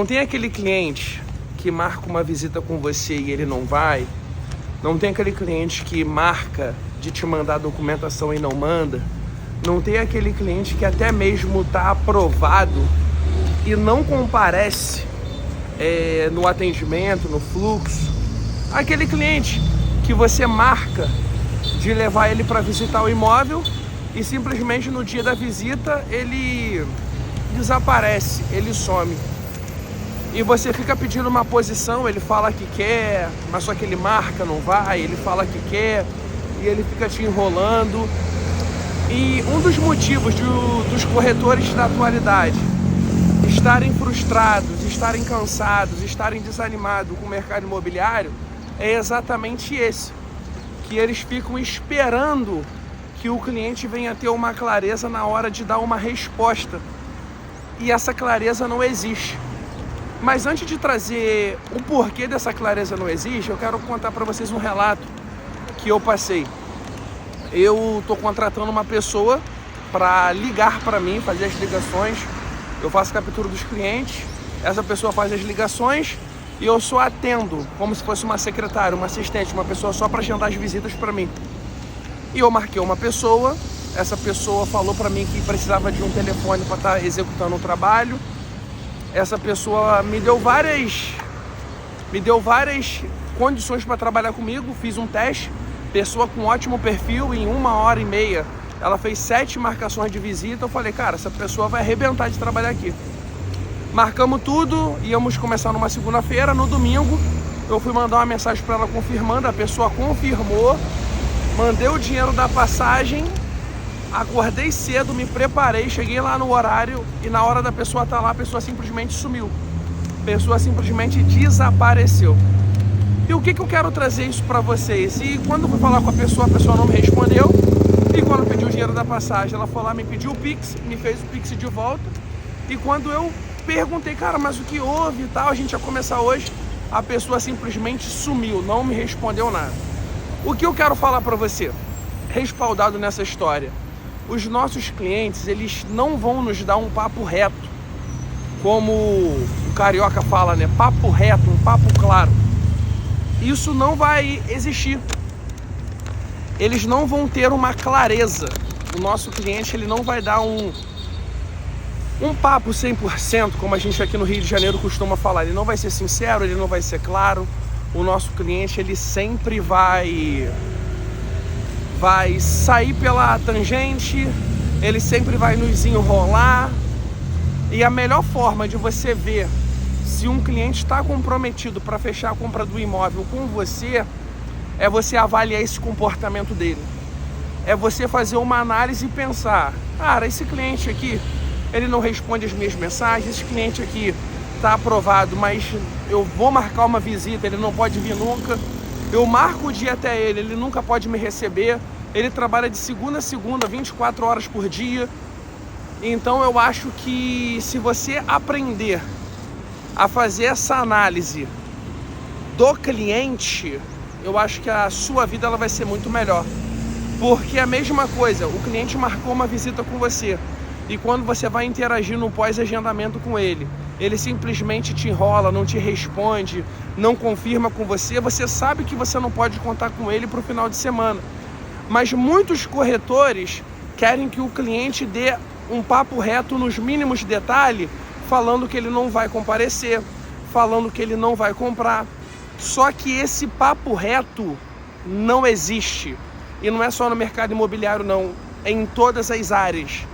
Não tem aquele cliente que marca uma visita com você e ele não vai. Não tem aquele cliente que marca de te mandar documentação e não manda. Não tem aquele cliente que até mesmo está aprovado e não comparece no atendimento, no fluxo. Aquele cliente que você marca de levar ele para visitar o imóvel e simplesmente no dia da visita ele desaparece, ele some. E você fica pedindo uma posição, ele fala que quer, mas só que ele marca, não vai, ele fala que quer e ele fica te enrolando. E um dos motivos dos corretores da atualidade estarem frustrados, estarem cansados, estarem desanimados com o mercado imobiliário é exatamente esse, que eles ficam esperando que o cliente venha ter uma clareza na hora de dar uma resposta. E essa clareza não existe. Mas antes de trazer o porquê dessa clareza não existe, eu quero contar para vocês um relato que eu passei. Eu estou contratando uma pessoa para ligar para mim, fazer as ligações. Eu faço captura dos clientes, essa pessoa faz as ligações e eu só atendo, como se fosse uma secretária, uma assistente, uma pessoa só para agendar as visitas para mim. E eu marquei uma pessoa, essa pessoa falou para mim que precisava de um telefone para estar executando o trabalho. Essa pessoa me deu várias condições para trabalhar comigo, fiz um teste, pessoa com ótimo perfil, em 1h30, ela fez 7 marcações de visita. Eu falei, cara, essa pessoa vai arrebentar de trabalhar aqui. Marcamos tudo, íamos começar numa segunda-feira, no domingo eu fui mandar uma mensagem para ela confirmando, a pessoa confirmou, mandei o dinheiro da passagem, acordei cedo, me preparei, cheguei lá no horário e na hora da pessoa estar lá, a pessoa simplesmente sumiu. A pessoa simplesmente desapareceu. E o que eu quero trazer isso para vocês? E quando eu fui falar com a pessoa não me respondeu. E quando eu pedi o dinheiro da passagem, ela foi lá, me pediu o Pix, me fez o Pix de volta. E quando eu perguntei, cara, mas o que houve e tal, a gente ia começar hoje, a pessoa simplesmente sumiu, não me respondeu nada. O que eu quero falar para você, respaldado nessa história? Os nossos clientes, eles não vão nos dar um papo reto, como o carioca fala, né? Papo reto, um papo claro. Isso não vai existir. Eles não vão ter uma clareza. O nosso cliente, ele não vai dar um papo 100%, como a gente aqui no Rio de Janeiro costuma falar. Ele não vai ser sincero, ele não vai ser claro. O nosso cliente, ele sempre vai sair pela tangente, ele sempre vai nos enrolar. E a melhor forma de você ver se um cliente está comprometido para fechar a compra do imóvel com você é você avaliar esse comportamento dele. É você fazer uma análise e pensar, cara, esse cliente aqui, ele não responde as minhas mensagens, esse cliente aqui está aprovado, mas eu vou marcar uma visita, ele não pode vir nunca. Eu marco o dia até ele nunca pode me receber. Ele trabalha de segunda a segunda, 24 horas por dia. Então eu acho que se você aprender a fazer essa análise do cliente, eu acho que a sua vida ela vai ser muito melhor. Porque é a mesma coisa, o cliente marcou uma visita com você e quando você vai interagir no pós-agendamento com ele, ele simplesmente te enrola, não te responde, não confirma com você, você sabe que você não pode contar com ele para o final de semana. Mas muitos corretores querem que o cliente dê um papo reto nos mínimos detalhes, falando que ele não vai comparecer, falando que ele não vai comprar. Só que esse papo reto não existe. E não é só no mercado imobiliário não, é em todas as áreas.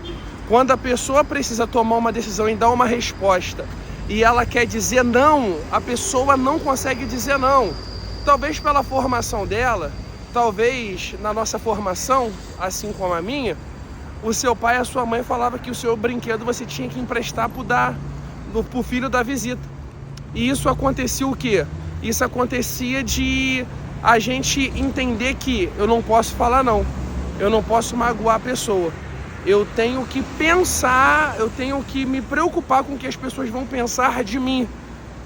Quando a pessoa precisa tomar uma decisão e dar uma resposta e ela quer dizer não, a pessoa não consegue dizer não. Talvez pela formação dela, talvez na nossa formação, assim como a minha, o seu pai e a sua mãe falavam que o seu brinquedo você tinha que emprestar pro filho da visita. E isso acontecia o quê? Isso acontecia de a gente entender que eu não posso falar não, eu não posso magoar a pessoa. Eu tenho que pensar, eu tenho que me preocupar com o que as pessoas vão pensar de mim.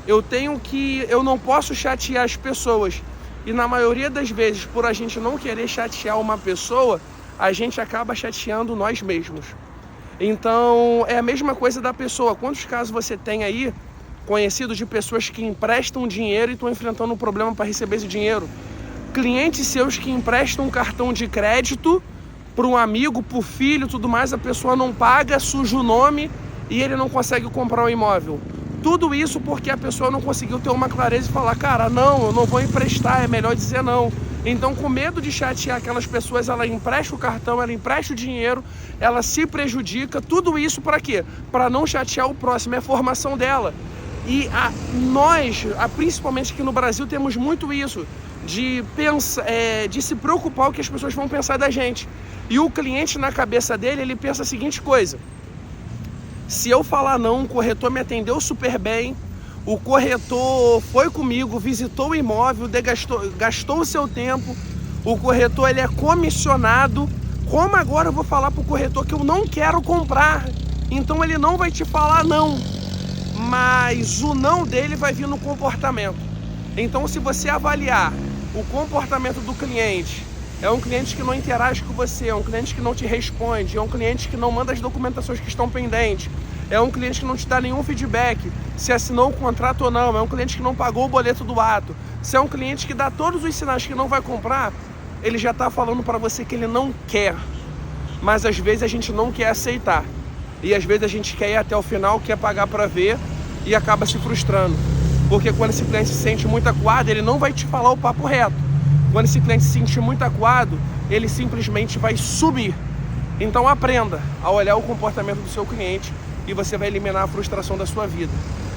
Eu não posso chatear as pessoas. E na maioria das vezes, por a gente não querer chatear uma pessoa, a gente acaba chateando nós mesmos. Então, é a mesma coisa da pessoa. Quantos casos você tem aí conhecido de pessoas que emprestam dinheiro e estão enfrentando um problema para receber esse dinheiro. Clientes seus que emprestam um cartão de crédito para um amigo, para o filho, tudo mais, a pessoa não paga, suja o nome e ele não consegue comprar um imóvel. Tudo isso porque a pessoa não conseguiu ter uma clareza e falar, cara, não, eu não vou emprestar, é melhor dizer não. Então, com medo de chatear aquelas pessoas, ela empresta o cartão, ela empresta o dinheiro, ela se prejudica. Tudo isso para quê? Para não chatear o próximo, é a formação dela. E nós, principalmente aqui no Brasil, temos muito isso, de se preocupar o que as pessoas vão pensar da gente. E o cliente, na cabeça dele, ele pensa a seguinte coisa: se eu falar não, o corretor me atendeu super bem, o corretor foi comigo, visitou o imóvel, gastou o seu tempo, o corretor ele é comissionado, como agora eu vou falar para o corretor que eu não quero comprar? Então ele não vai te falar não, mas o não dele vai vir no comportamento. Então, se você avaliar o comportamento do cliente, é um cliente que não interage com você, é um cliente que não te responde, é um cliente que não manda as documentações que estão pendentes, é um cliente que não te dá nenhum feedback, se assinou o contrato ou não, é um cliente que não pagou o boleto do ato, se é um cliente que dá todos os sinais que não vai comprar, ele já está falando para você que ele não quer. Mas às vezes a gente não quer aceitar. E às vezes a gente quer ir até o final, quer pagar para ver e acaba se frustrando. Porque quando esse cliente se sente muito acuado, ele não vai te falar o papo reto. Quando esse cliente se sentir muito acuado, ele simplesmente vai sumir. Então aprenda a olhar o comportamento do seu cliente e você vai eliminar a frustração da sua vida.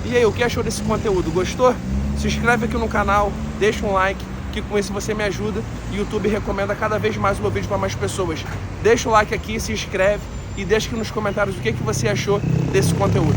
E aí, o que achou desse conteúdo? Gostou? Se inscreve aqui no canal, deixa um like, que com isso você me ajuda e o YouTube recomenda cada vez mais o meu vídeo para mais pessoas. Deixa o like aqui, se inscreve e deixa aqui nos comentários o que você achou desse conteúdo.